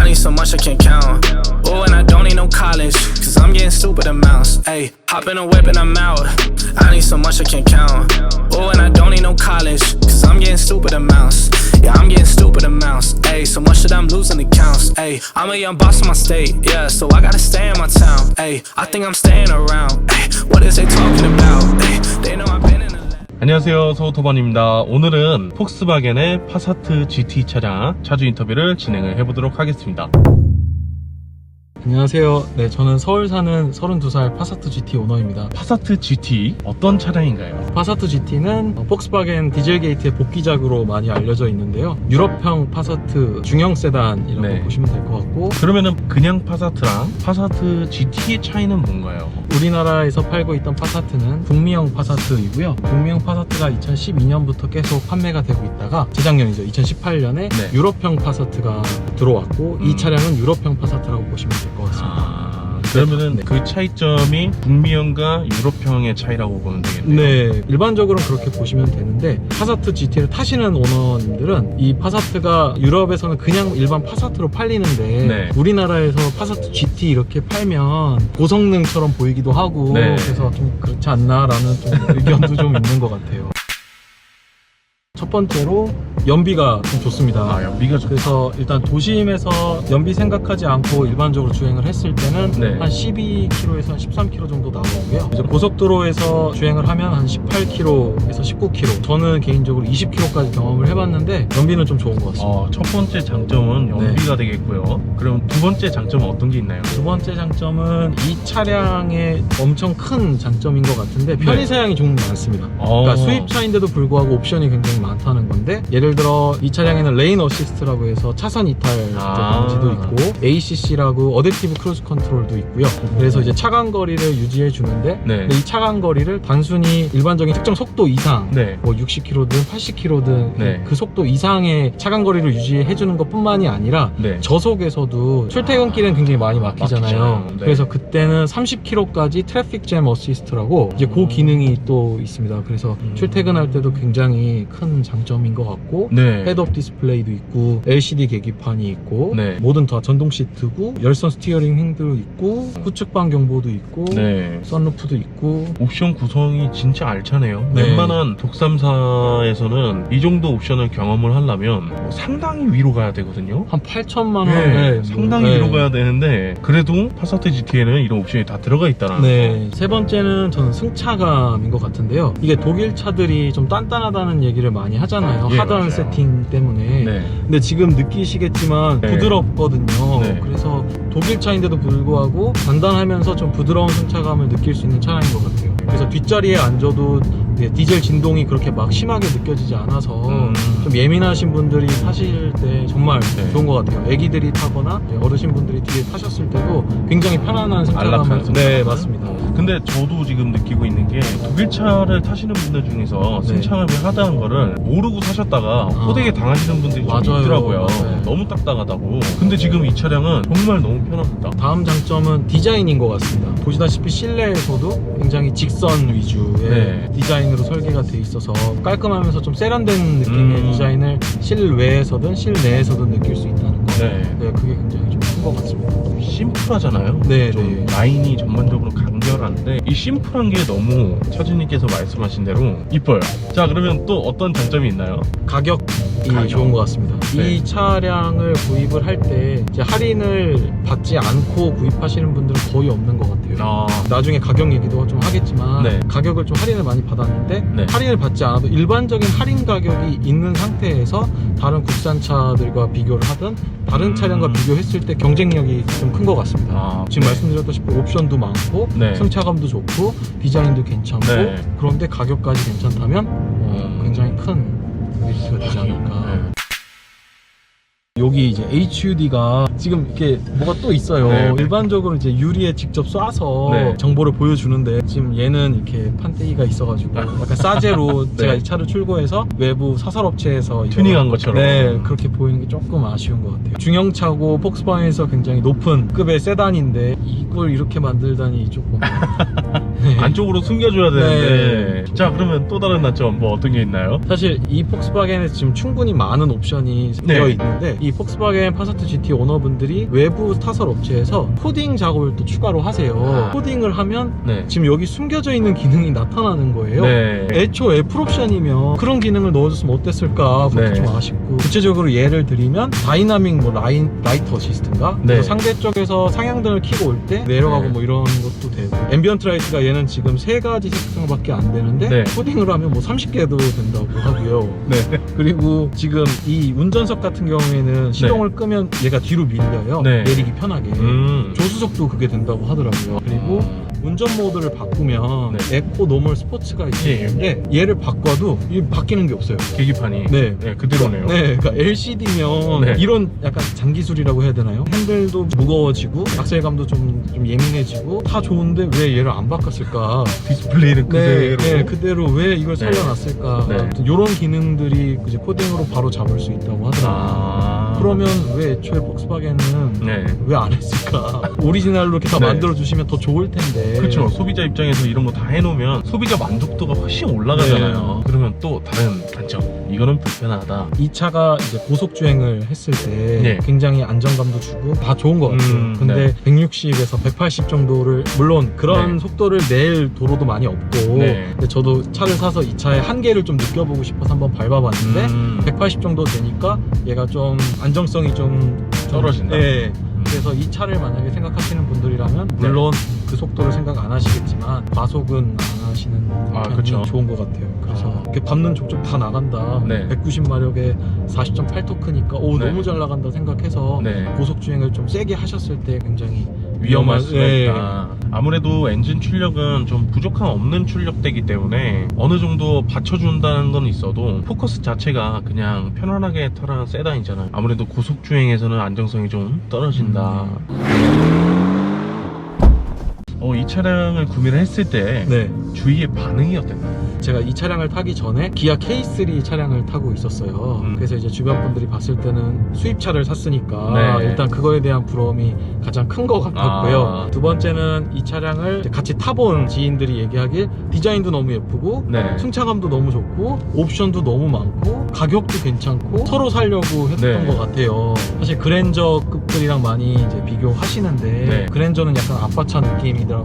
need so much I can't count. Oh, and I don't need no college, cause I'm getting stupid amounts. Ayy, hop in a whip and I'm out. I need so much I can't count. Oh, and I don't need no college, cause I'm getting stupid amounts. Yeah, I'm getting stupid amounts. Ayy, so much that I'm losing accounts. Ayy, I'm a young boss in my state, yeah, so I gotta stay in my town. Ayy, I think I'm staying around. Ayy, what is they talking about? Ayy, they know I've been in the 안녕하세요, 서우토반입니다. 오늘은 폭스바겐의 파사트 GT 차량 차주 인터뷰를 진행을 해보도록 하겠습니다. 안녕하세요. 네, 저는 서울 사는 32살 파사트 GT 오너입니다. 파사트 GT 어떤 차량인가요? 파사트 GT는 폭스바겐 디젤게이트의 복귀작으로 많이 알려져 있는데요. 유럽형 파사트 중형 세단이라고 네. 보시면 될 것 같고, 그러면은 그냥 파사트랑 파사트 GT의 차이는 뭔가요? 우리나라에서 팔고 있던 파사트는 북미형 파사트이고요. 북미형 파사트가 2012년부터 계속 판매가 되고 있다가 재작년이죠. 2018년에 네. 유럽형 파사트가 들어왔고 이 차량은 유럽형 파사트라고 보시면 될 것 같습니다. 그러면은 네. 그 차이점이 북미형과 유럽형의 차이라고 보면 되겠네요. 네, 일반적으로는 그렇게 보시면 되는데, 파사트 GT를 타시는 오너님들은 이 파사트가 유럽에서는 그냥 일반 파사트로 팔리는데 네. 우리나라에서 파사트 GT 이렇게 팔면 고성능처럼 보이기도 하고 네. 그래서 좀 그렇지 않나라는 좀 의견도 좀 있는 것 같아요. 첫 번째로 연비가 좀 좋습니다. 아, 연비가 좋다. 그래서 일단 도심에서 연비 생각하지 않고 일반적으로 주행을 했을 때는 네. 한 12km에서 한 13km 정도 나오고요. 이제 고속도로에서 주행을 하면 한 18km에서 19km. 저는 개인적으로 20km까지 경험을 해봤는데 연비는 좀 좋은 것 같습니다. 첫 번째 장점은 연비가 되겠고요. 그럼 두 번째 장점은 어떤 게 있나요? 두 번째 장점은 이 차량의 엄청 큰 장점인 것 같은데 편의사양이 좀 많습니다. 그러니까 수입차인데도 불구하고 옵션이 굉장히 많다는 건데, 예를 들어 이 차량에는 레인 어시스트라고 해서 차선 이탈 방지도 있고 ACC라고 어댑티브 크루즈 컨트롤도 있고요. 그래서 이제 차간 거리를 유지해 주는데 네. 근데 이 차간 거리를 단순히 일반적인 특정 속도 이상 네. 뭐 60km든 80km든 네. 그 속도 이상의 차간 거리를 유지해 주는 것뿐만이 아니라 네. 저속에서도 출퇴근길은 굉장히 많이 막히잖아요. 막히잖아요. 네. 그래서 그때는 30km까지 트래픽 잼 어시스트라고 이제 그 기능이 또 있습니다. 그래서 출퇴근할 때도 굉장히 큰 장점인 것 같고, 네. 헤드업 디스플레이도 있고 LCD 계기판이 있고, 네. 뭐든 다 전동 시트고 열선 스티어링 휠도 있고 후측방 경보도 있고, 네. 선루프도 있고. 옵션 구성이 진짜 알차네요. 네. 웬만한 독삼사에서는 이 정도 옵션을 경험을 하려면 상당히 위로 가야 되거든요. 한 8천만 원. 네, 상당히 위로 가야 되는데 그래도 파사트 GT에는 이런 옵션이 다 들어가 있다는 네. 세 번째는 저는 승차감인 것 같은데요. 이게 독일 차들이 좀 단단하다는 얘기를 많이 하잖아요. 예, 하드한 맞아요. 세팅 때문에. 네. 근데 지금 느끼시겠지만 네. 부드럽거든요. 네. 그래서 독일 차인데도 불구하고 단단하면서 좀 부드러운 승차감을 느낄 수 있는 차량인 것 같아요. 그래서 뒷자리에 앉아도 디젤 진동이 그렇게 막 심하게 느껴지지 않아서 좀 예민하신 분들이 타실 때 정말 네. 좋은 것 같아요. 애기들이 타거나 어르신 분들이 뒤에 타셨을 때도 굉장히 편안한 승차감을. 안락한 승차감. 네, 맞습니다. 근데 저도 지금 느끼고 있는 게 독일 차를 타시는 분들 중에서 네. 승차감이 하다한 거를 모르고 사셨다가 호되게 당하시는 분들이 좀 맞아요. 있더라고요. 네. 너무 딱딱하다고. 근데 지금 이 차량은 정말 너무 편합니다. 다음 장점은 디자인인 것 같습니다. 보시다시피 실내에서도 굉장히 직선 위주의 네. 디자인으로 설계가 돼 있어서 깔끔하면서 좀 세련된 느낌의 디자인을 실외에서든 실내에서든 느낄 수 있다는 거. 네. 네, 그게 굉장히 좀 큰 것 같습니다. 심플하잖아요. 네, 좀 네. 라인이 전반적으로 간결한데 이 심플한 게 너무 차주님께서 말씀하신 대로 이뻐요. 자, 그러면 또 어떤 장점이 있나요? 가격이 가격. 좋은 것 같습니다. 네. 이 차량을 구입을 할 때 이제 할인을 받지 않고 구입하시는 분들은 거의 없는 것 같아요. 나중에 가격 얘기도 좀 하겠지만 네. 가격을 좀 할인을 많이 받았는데 네. 할인을 받지 않아도 일반적인 할인 가격이 있는 상태에서 다른 국산차들과 비교를 하든 다른 차량과 비교했을 때 경쟁력이 좀 큰 것 같습니다. 지금 네. 말씀드렸다시피 옵션도 많고 네. 승차감도 좋고 디자인도 괜찮고 네. 그런데 가격까지 괜찮다면 굉장히 큰 메리트가 되지 않을까. 네. 여기 이제 HUD가 지금 이렇게 뭐가 또 있어요. 네. 일반적으로 이제 유리에 직접 쏴서 네. 정보를 보여주는데 지금 얘는 이렇게 판때기가 있어가지고 약간 싸제로 네. 제가 이 차를 출고해서 외부 사설업체에서 이거 튜닝한 것처럼. 네, 그렇게 보이는 게 조금 아쉬운 것 같아요. 중형차고 폭스바겐에서 굉장히 높은 급의 세단인데 이걸 이렇게 만들다니 조금 네. 안쪽으로 숨겨줘야 되는데. 자, 그러면 또 다른 단점 뭐 어떤 게 있나요? 사실 이 폭스바겐에 지금 충분히 많은 옵션이 네. 되어 있는데 이 폭스바겐 파사트 GT 오너분들이 외부 타설 업체에서 코딩 작업을 또 추가로 하세요. 코딩을 하면 네. 지금 여기 숨겨져 있는 기능이 나타나는 거예요. 네. 애초에 풀옵션이면 그런 기능을 넣어줬으면 어땠을까 그것도 네. 좀 아쉽고, 구체적으로 예를 들면 다이나믹 뭐 라이트 어시스트인가? 네. 그래서 상대 쪽에서 상향등을 켜고 올 때 내려가고 네. 뭐 이런 것도 되고, 앰비언트 라이트가 얘는 지금 3가지 색상밖에 안 되는데 네. 코딩을 하면 뭐 30개도 된다고 하고요. 네. 그리고 지금 이 운전석 같은 경우에는 시동을 끄면 얘가 뒤로 밀려요. 네. 내리기 편하게. 음. 조수석도 그게 된다고 하더라고요. 그리고 운전 모드를 바꾸면 네. 에코, 노멀, 스포츠가 있는데 얘를 바꿔도 이게 바뀌는 게 없어요. 계기판이. 네. 네, 그대로네요. 네, 그러니까 LCD면 네. 이런 약간 장기술이라고 해야 되나요? 핸들도 무거워지고 악셀감도 좀 예민해지고 다 좋은데 왜 얘를 안 바꿨을까? 디스플레이는 그대로. 네, 그대로 왜 이걸 네. 살려놨을까? 네. 이런 기능들이 이제 코딩으로 바로 잡을 수 있다고 하더라고요. 그러면 왜 애초에 폭스바겐은 네. 왜 안 했을까? 오리지널로 이렇게 다 네. 만들어주시면 더 좋을 텐데. 그렇죠. 소비자 입장에서 이런 거 다 해놓으면 소비자 만족도가 훨씬 올라가잖아요. 그러면 또 다른 단점. 이거는 불편하다. 이 차가 이제 고속 주행을 했을 때 네. 굉장히 안정감도 주고 다 좋은 것 같아요. 근데 네. 160에서 180 정도를, 물론 그런 네. 속도를 낼 도로도 많이 없고, 네. 근데 저도 차를 사서 이 차의 한계를 좀 느껴보고 싶어서 한번 밟아봤는데 180 정도 되니까 얘가 좀 안정성이 좀 떨어진다. 네. 그래서 이 차를 만약에 생각하시는 분들이라면 물론 그 속도를 생각 안 하시겠지만 과속은 안 하시는 편이 그쵸. 좋은 것 같아요. 그래서 이렇게 밟는 족족 다 나간다. 네. 190마력에 40.8토크니까 오 네. 너무 잘 나간다 생각해서 네. 고속 주행을 좀 세게 하셨을 때 굉장히 위험할 수가 네. 있다. 아무래도 엔진 출력은 좀 부족함 없는 출력대이기 때문에 어느 정도 받쳐준다는 건 있어도 포커스 자체가 그냥 편안하게 타라는 세단이잖아요. 아무래도 고속 주행에서는 안정성이 좀 떨어진다. 이 차량을 구매를 했을 때 네. 주위의 반응이 어땠나요? 제가 이 차량을 타기 전에 기아 K3 차량을 타고 있었어요. 그래서 이제 주변 분들이 봤을 때는 수입차를 샀으니까 네. 일단 그거에 대한 부러움이 가장 큰 것 같았고요. 두 번째는 이 차량을 같이 타본 지인들이 얘기하길 디자인도 너무 예쁘고 네. 승차감도 너무 좋고 옵션도 너무 많고 가격도 괜찮고 서로 살려고 했던 네. 것 같아요. 사실 그랜저급들이랑 많이 이제 비교하시는데 네. 그랜저는 약간 아빠차 느낌이더라고.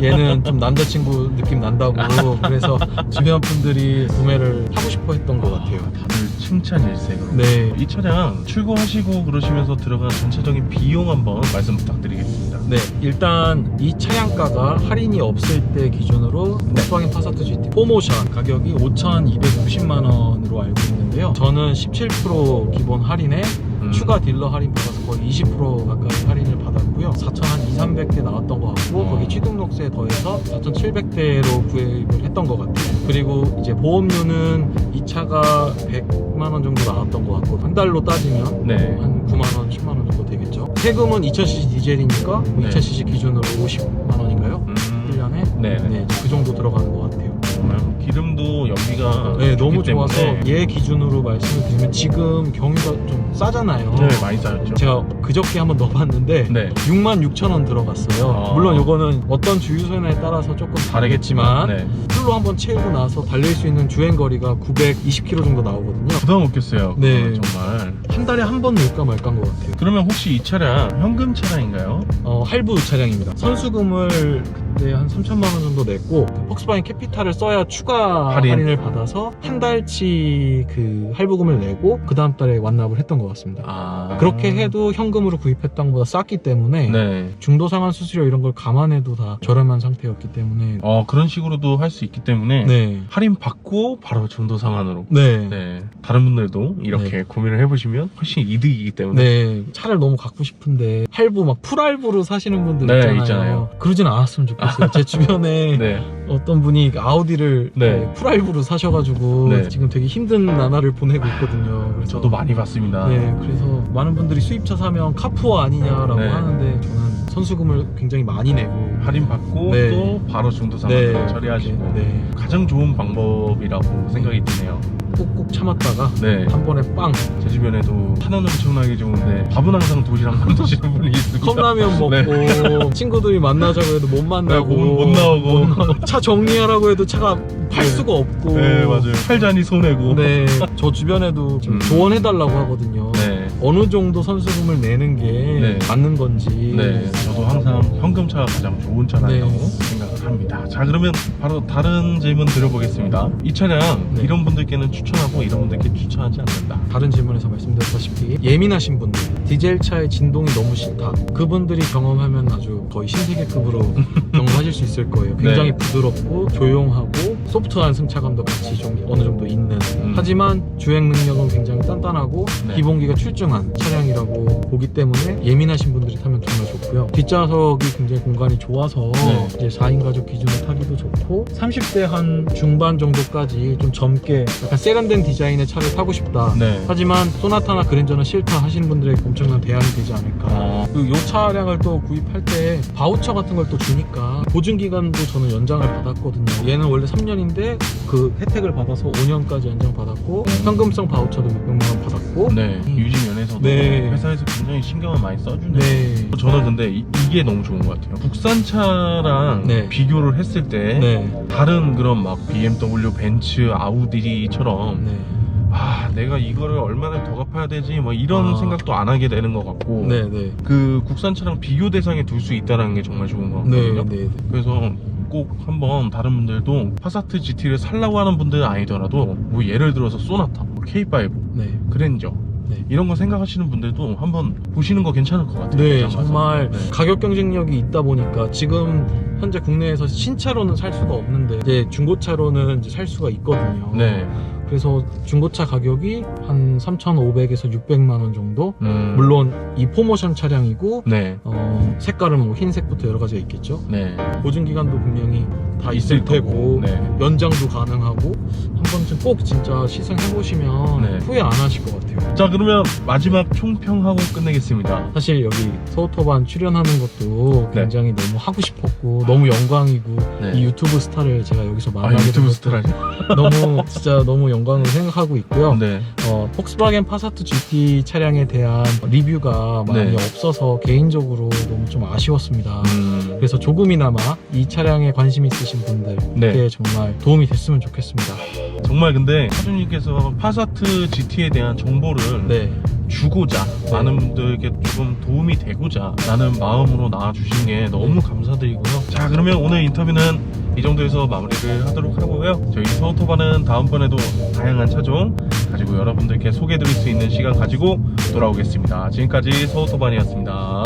얘는 좀 남자친구 느낌 난다고. 그래서 주변 분들이 구매를 하고 싶어 했던 것 같아요. 다들 칭찬 일색으로. 네. 이 차량 출고하시고 그러시면서 들어간 전체적인 비용 한번 말씀 부탁드리겠습니다. 네, 일단 이 차량가가 할인이 없을 때 기준으로 폭스바겐 파사트 GT 4모션 가격이 5,260만 원으로 알고 있는데요. 저는 17% 기본 할인에 추가 딜러 할인 받아서 거의 20% 가까이 할인을 받았고요. 4,200개 나왔던 것 같고 거기 취등록세 더해서 4,700대로 구입을 했던 것 같아요. 그리고 이제 보험료는 이 차가 100만 원 정도 나왔던 것 같고 한 달로 따지면 네. 한 9만 원, 10만 원 정도 되겠죠. 세금은 2000cc 디젤이니까 뭐 네. 2000cc 기준으로 50만 원인가요? 1년에? 네. 네, 그 정도 들어가는 것 같아요. 기름도 연비가 네, 너무 좋기 때문에. 좋아서 얘 기준으로 말씀을 드리면 지금 경유가 좀 싸잖아요. 네, 많이 쌓였죠. 제가 그저께 한번 넣어봤는데 네. 66,000원 들어갔어요. 물론 요거는 어떤 주유소에 따라서 조금 다르겠지만 네. 풀로 한번 채우고 나서 달릴 수 있는 주행거리가 920km 정도 나오거든요. 부담 없겠어요. 네. 정말. 한 달에 한 번 넣을까 말까인 것 같아요. 그러면 혹시 이 차량 현금 차량인가요? 할부 차량입니다. 선수금을 그때 한 3,000만 원 정도 냈고 그 폭스바겐 캐피탈을 써야 추가 할인을 받아서 한 달치 그 할부금을 내고 그 다음 달에 완납을 했던 것 같습니다. 그렇게 해도 현금으로 구입했던 것보다 쌌기 때문에 네. 중도 상환 수수료 이런 걸 감안해도 다 저렴한 상태였기 때문에 그런 식으로도 할 수 있기 때문에 네. 할인 받고 바로 중도 상환으로. 네. 네. 다른 분들도 이렇게 고민을 해보시면 훨씬 이득이기 때문에. 네, 차를 너무 갖고 싶은데 할부 막 풀할부로 사시는 분들 네, 있잖아요. 그러진 않았으면 좋겠어요. 제 주변에 네. 어떤 분이 아우디를 네. 풀할부로 사셔가지고 네. 지금 되게 힘든 나날을 보내고 있거든요. 그래서 저도 많이 봤습니다. 네, 그래서 많은 분들이 수입차 사면 카푸어 아니냐라고 네. 하는데 저는 선수금을 굉장히 많이 내고 할인 받고 네. 또 바로 중도 상환으로 네, 처리하시고 네. 가장 좋은 방법이라고 생각이 드네요. 꾹꾹 참았다가 네. 한 번에 빵 제 주변에도 하는 엄청나게 좋은데 밥은 항상 도시락만 드시는 분이 있습니다. 컵라면 먹고 네. 친구들이 만나자고 해도 못 만나고 네, 못 나오고. 차 정리하라고 해도 차가 팔 네. 수가 없고 네, 맞아요. 팔자니 손해고. 네, 저 주변에도 좀 조언해달라고 하거든요. 네. 어느 정도 선수금을 내는 게 네. 맞는 건지. 네, 저도 항상 현금차가 가장 좋은 차라고 네. 생각을 합니다. 자, 그러면 바로 다른 질문 드려보겠습니다. 이 차량 네. 이런 분들께는 추천하고 이런 분들께 추천하지 않는다. 다른 질문에서 말씀드렸다시피 예민하신 분들, 디젤차의 진동이 너무 싫다, 그분들이 경험하면 아주 거의 신세계급으로 경험하실 수 있을 거예요. 굉장히 네. 부드럽고 조용하고 소프트한 승차감도 같이 좀 어느 정도 있는, 하지만 주행 능력은 굉장히 단단하고 네. 기본기가 출중한 차량이라고 보기 때문에 예민하신 분들이 타면 정말 좋고요. 뒷좌석이 굉장히 공간이 좋아서 네. 이제 4인 가족 기준으로 타기도 좋고, 30대 한 중반 정도까지 좀 젊게 약간 세련된 디자인의 차를 타고 싶다, 네. 하지만 소나타나 그랜저는 싫다 하시는 분들에게 엄청난 대안이 되지 않을까. 그리고 이 차량을 또 구입할 때 바우처 같은 걸 또 주니까 보증기간도 저는 연장을 받았거든요. 얘는 원래 3년인데 그 혜택을 받아서 5년까지 연장 받았고, 현금성 바우처도 몇백만 원 받았고. 네, 유지 면에서도 네. 회사에서 굉장히 신경을 많이 써주네요. 네. 저는 근데 이게 너무 좋은 것 같아요. 국산차랑 네. 비교를 했을 때 네. 다른 그런 막 BMW, 벤츠, 아우디처럼 네. 아, 내가 이거를 얼마나 더 갚아야 되지 뭐 이런 생각도 안 하게 되는 것 같고, 네. 네. 그 국산차랑 비교 대상에 둘 수 있다는 게 정말 좋은 것 네. 같거든요. 네. 그래서 꼭 한번 다른 분들도 파사트 GT를 살라고 하는 분들은 아니더라도 뭐 예를 들어서 소나타, K5, 네. 그랜저 네. 이런 거 생각하시는 분들도 한번 보시는 거 괜찮을 것 같아요. 네, 매장 가서. 정말 네. 가격 경쟁력이 있다 보니까 지금 현재 국내에서 신차로는 살 수가 없는데 이제 중고차로는 이제 살 수가 있거든요. 네. 그래서 중고차 가격이 한 3,500에서 600만 원 정도. 물론 이 포모션 차량이고 네. 색깔은 뭐 흰색부터 여러 가지가 있겠죠. 네. 보증 기간도 분명히 다 있을 테고, 네. 연장도 가능하고, 한 번쯤 꼭 진짜 시승해 보시면 네. 후회 안 하실 것 같아요. 자, 그러면 마지막 총평하고 끝내겠습니다. 사실 여기 서우터반 출연하는 것도 네. 굉장히 너무 하고 싶었고 너무 영광이고, 네. 이 유튜브 스타를 제가 여기서 아, 만나게 유튜브 된 스타라니? 것도 너무 진짜 너무 영광으로 생각하고 있고요. 네. 폭스바겐 파사트 GT 차량에 대한 리뷰가 많이 네. 없어서 개인적으로 너무 좀 아쉬웠습니다. 그래서 조금이나마 이 차량에 관심 있으신 분들께 네. 정말 도움이 됐으면 좋겠습니다. 정말 근데 사주님께서 파사트 GT에 대한 정보를 네. 주고자, 많은 분들에게 조금 도움이 되고자 라는 마음으로 나와주신 게 너무 감사드리고요. 자, 그러면 오늘 인터뷰는 이 정도에서 마무리를 하도록 하고요. 저희 서우터반은 다음번에도 다양한 차종 가지고 여러분들께 소개해드릴 수 있는 시간 가지고 돌아오겠습니다. 지금까지 서우터반이었습니다.